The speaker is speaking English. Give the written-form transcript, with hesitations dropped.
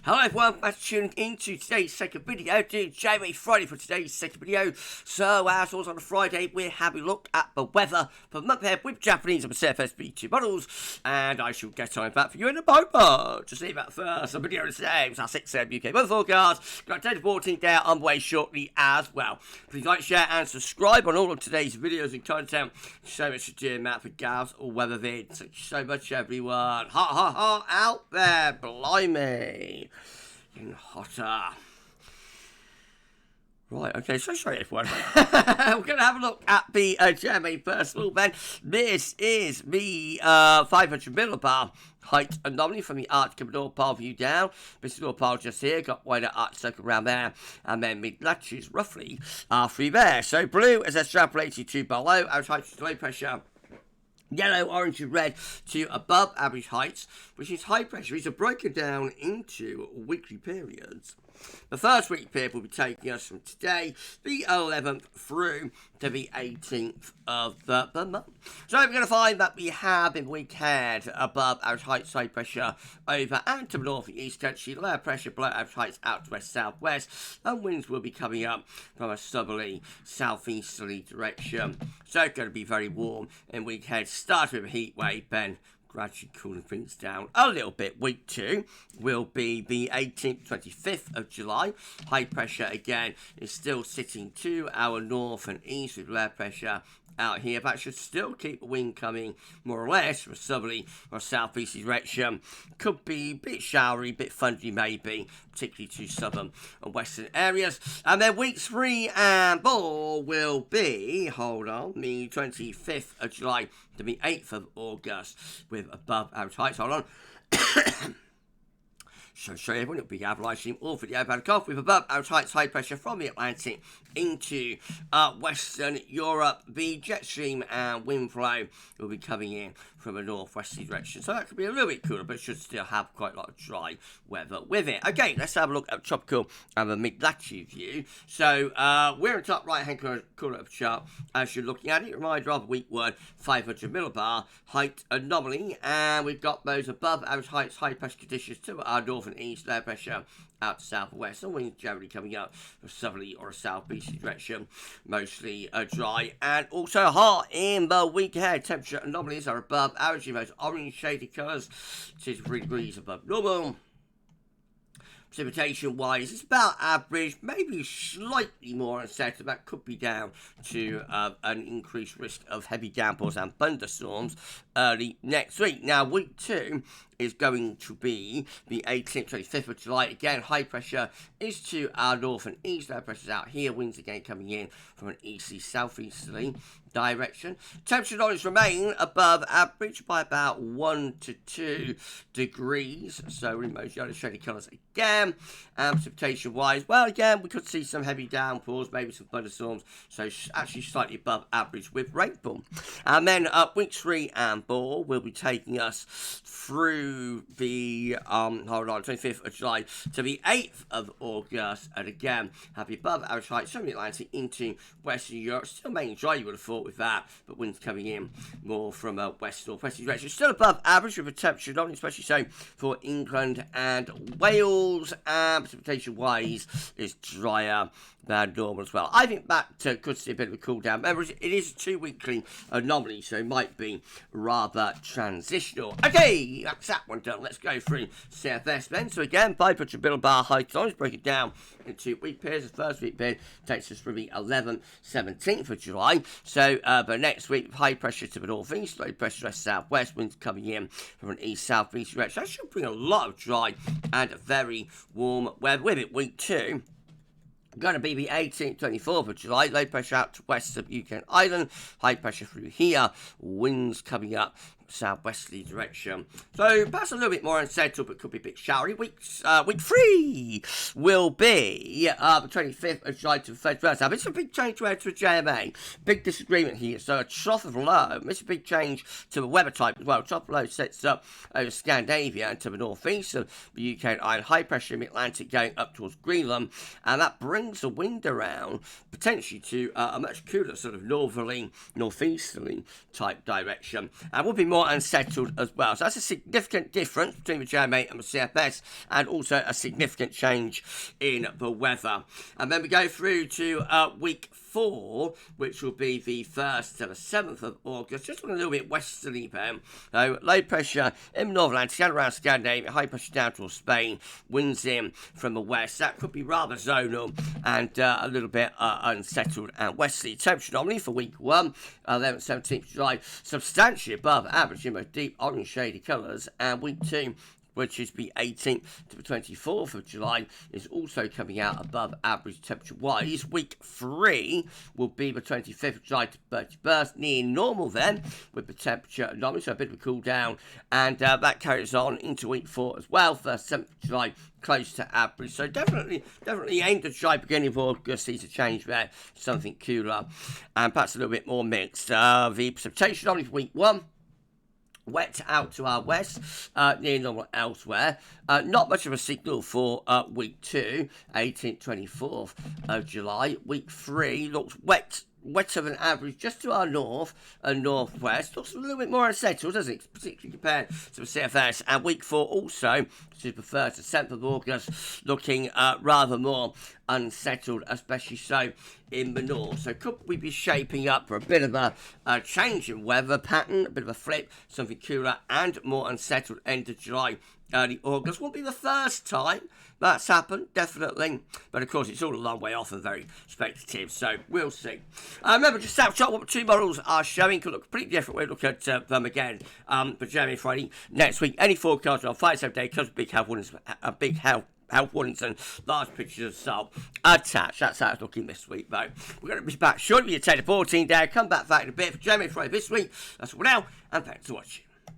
Hello everyone, thanks for tuning into today's second video, doing JMA Friday for today's second video. So as always on a Friday, we're having a look at the weather for the month ahead with Japanese and Pacific SB2 models, and I shall get on that for you in a moment. Just leave that first, the video today was our 6 AM UK weather forecast. Got a 10-14 day on the way shortly as well. Please like, share and subscribe on all of today's videos and content. So much for doing that for GavsWeatherVids. Thank you so much everyone. Hot out there, blimey. Getting hotter. Right, okay, so sorry everyone. We're going to have a look at the JMA first of all then. This is the 500 millibar height anomaly from the Arctic and North Pole view down. This is North Pole just here, got wider Arctic circle around there, and then mid-latitudes roughly are through there. So blue is extrapolated to below, average height to low pressure. Yellow, orange and red to above average heights, which is high pressure. These are broken down into weekly periods. The first week period will be taking us from today, the 11th, through to the 18th of the month. So we're going to find that we have in the week ahead above average heights, high pressure over and to the north and east country, lower pressure below average heights out to west southwest, and winds will be coming up from a southerly southeasterly direction. So it's going to be very warm in week ahead, starting with a heat wave, then gradually cooling things down a little bit. Week 2 will be the 18th, 25th of July. High pressure again is still sitting to our north and east with low pressure out here. That should still keep the wind coming more or less from a southerly or southeasterly direction. Could be a bit showery, a bit funky maybe, particularly to southern and western areas. And then weeks 3 and 4 will be, hold on, the 25th of July to the 8th of August with above average heights. Hold on. So sorry everyone, it'll be our live stream all video about a cough with above average heights, high pressure from the Atlantic into Western Europe. The jet stream and wind flow will be coming in from a northwesterly direction. So that could be a little bit cooler, but should still have quite a lot of dry weather with it. Okay, let's have a look at tropical and the mid-latitude view. So we're in top right-hand corner of the chart as you're looking at it. Reminder of week 1, 500 millibar height anomaly, and we've got those above average heights, high pressure conditions to our north and east, low pressure out to south and west, and winds generally coming up from southerly or a southeasterly direction, mostly dry and also hot in the week ahead. Temperature anomalies are above average in those orange shaded colours, 63 degrees above normal. Precipitation wise, it's about average, maybe slightly more unsettled. That could be down to an increased risk of heavy downpours and thunderstorms early next week. Now, week 2 is going to be the 18th, 25th of July. Again, high pressure is to our north and east. Low pressure's out here. Winds again coming in from an easterly, southeasterly direction. Temperature anomalies remain above average by about 1 to 2 degrees. So in most yellow shaded colours again. And precipitation wise, well, again, we could see some heavy downpours, maybe some thunderstorms. So actually slightly above average with rainfall. And then weeks 3 and 4 will be taking us through the 25th of July to the 8th of August, and again have the above average heights from the Atlantic into Western Europe. Still mainly dry, you would have thought, with that, but winds coming in more from a west northwestern direction. Still above average with a temperature, not especially so for England and Wales, and precipitation wise is drier than normal as well. I think that could see a bit of a cool down. Remember, it is a 2-weekly anomaly, so it might be rather transitional. Okay, that's that one done. Let's go through CFS then. So again, 500 millibar height on. Let's break it down into week periods. The first week period takes us from the 11th, 17th of July. So but next week, high pressure to the northeast, low pressure west southwest, winds coming in from an east southeast direction. That should bring a lot of dry and very warm weather with it. Week 2 going to be the 18th, 24th of July. Low pressure out to west of UK Island. High pressure through here. Winds coming up southwesterly direction. So perhaps a little bit more unsettled, but could be a bit showery. Week 3 will be the 25th of July to the 31st. Now, this is a big change to the JMA. Big disagreement here. So a trough of low. This is a big change to the weather type as well. Trough of low sets up over Scandinavia and to the northeast of the UK and Ireland. High pressure in the Atlantic going up towards Greenland, and that brings the wind around potentially to a much cooler sort of northerly, northeasterly type direction. And would be more more unsettled as well. So that's a significant difference between the JMA and the CFS, and also a significant change in the weather. And then we go through to week 4, which will be the 1st to the 7th of August, just on a little bit westerly then. So low pressure in the northern Atlantic, around Scandinavia, high pressure down towards Spain, winds in from the west. That could be rather zonal and a little bit unsettled and westerly. Temperature anomaly for week 1, 11th, 17th July, substantially above average in those deep orange shady colours, and week 2, which is the 18th to the 24th of July, is also coming out above average temperature-wise. Week 3 will be the 25th of July to 31st, near normal then, with the temperature anomaly, so a bit of a cool down, and that carries on into week 4 as well, 1st, 7th of July, close to average. So definitely end of July, beginning of August, sees a change there, something cooler, and perhaps a little bit more mixed. The precipitation anomaly for week 1, wet out to our west, near normal elsewhere. Not much of a signal for week 2, 18th, 24th of July. Week 3 looks wetter than average just to our north and northwest. Looks a little bit more unsettled, doesn't it? Particularly compared to the CFS. And week 4 also, which is the 1st to 7th of August, looking rather more unsettled, especially so in the north. So could we be shaping up for a bit of a change in weather pattern, a bit of a flip, something cooler and more unsettled end of July, early August? Won't be the first time that's happened, definitely, but of course it's all a long way off and very speculative, so we'll see. Remember, just snapshot what the 2 models are showing. Could look a pretty different. We'll look at them again for JMA Friday next week. Any forecast on 5-7 day comes with big health warnings and large pictures of salt attached. That's how it's looking this week, though. We're going to be back shortly with your 10 to 14 day. Come back in a bit for JMA Friday this week. That's all now, and thanks for watching.